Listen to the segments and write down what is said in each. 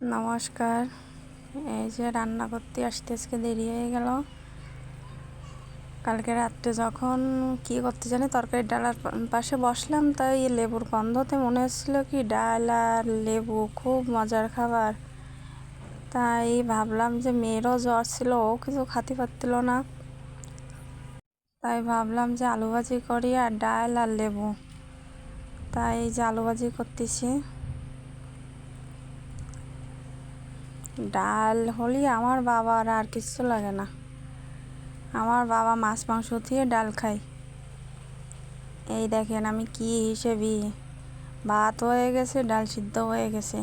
নমস্কার। এই যে রান্না করতে আসতে আজকে দেরি হয়ে গেল। কালকে রাত্রে যখন কি করতে জানি তরকারি ডালার পাশে বসলাম, তাই লেবুর গন্ধতে মনে হচ্ছিল কি ডাল আর লেবু খুব মজার খাবার। তাই ভাবলাম যে মেয়েরও জ্বর ছিল, ও কিছু খেতে পারছিল না, তাই ভাবলাম যে আলু ভাজি করি আর ডাল আর লেবু। তাই এই যে আলু ভাজি করতেছি। ডাল হলে আমার বাবার আর কিছু লাগে না। আমার বাবা মাছ মাংস দিয়ে ডাল খায়। এই দেখেন আমি কি হিসেবে, ভাত হয়ে গেছে, ডাল সিদ্ধ হয়ে গেছে,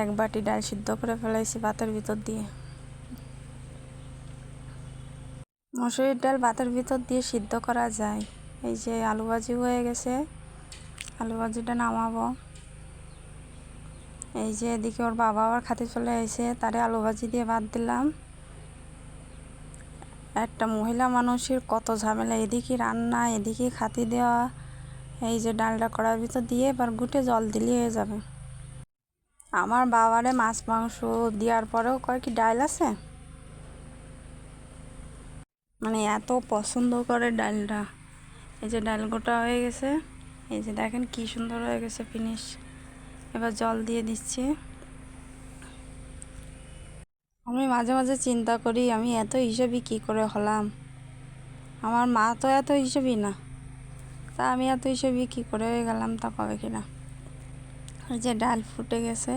এক বাটি ডাল সিদ্ধ করে ফেলাইছি ভাতের ভিতর দিয়ে। মসুরির ডাল ভাতের ভিতর দিয়ে সিদ্ধ করা যায়। এই যে আলু ভাজি হয়ে গেছে, আলু ভাজিটা নামাবো। এই যে এদিকে ওর বাবা আবার খাতে চলে এসে, তারে আলু ভাজি দিয়ে ভাত দিলাম। একটা মহিলা মানুষের কত ঝামেলা, এদিকে রান্না এদিকে খাতি দেওয়া। এই যে ডালটা কড়ার ভিতর দিয়ে এবার গুটে জল দিলে হয়ে যাবে। আমার বাবারে মাছ মাংস দেওয়ার পরেও কয় কি ডাল আছে, মানে এত পছন্দ করে ডালটা। এই যে ডাল গোটা হয়ে গেছে, এই যে দেখেন কি সুন্দর হয়ে গেছে ফিনিশ। এবার জল দিয়ে দিচ্ছি। আমি মাঝে মাঝে চিন্তা করি আমি এত হিসেবে কি করে হলাম। আমার মা তো এত হিসেবেই না, তা আমি এত হিসেবে কি করে হয়ে গেলাম তা পাবে কিনা। এই যে ডাল ফুটে গেছে,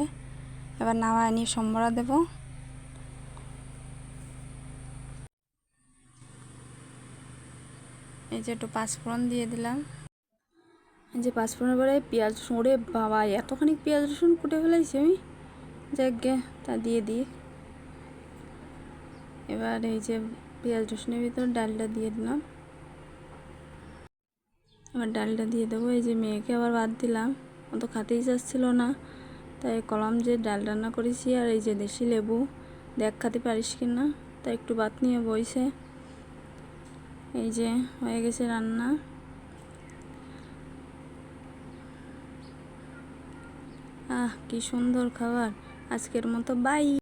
এবার নামায় নিয়ে সম্বরা দেব। এই যে একটু পাঁচফোড়ন দিয়ে দিলাম। এই যে পাঁচফোড়নের পরে পেঁয়াজ রসুন, ওরে বাবা এতখানি পেঁয়াজ রসুন কুটে ফেলাইছি আমি, যাকে তা দিয়ে দিই। এবার এই যে পেঁয়াজ রসুনের ভিতর ডালটা দিয়ে দিলাম। এবার ডালটা দিয়ে দেবো। এই যে মেয়েকে আবার ভাত দিলাম, ও তো খাতেই চাচ্ছিল না, তাই কলাম যে ডাল রান্না করেছি আর এই যে দেশি লেবু, দেখ খাতে পারিস কি না, তাই একটু ভাত নিয়ে বইছে। এই যে হয়ে গেছে রান্না। কি সুন্দর খাবার। আজকের মতো বাই।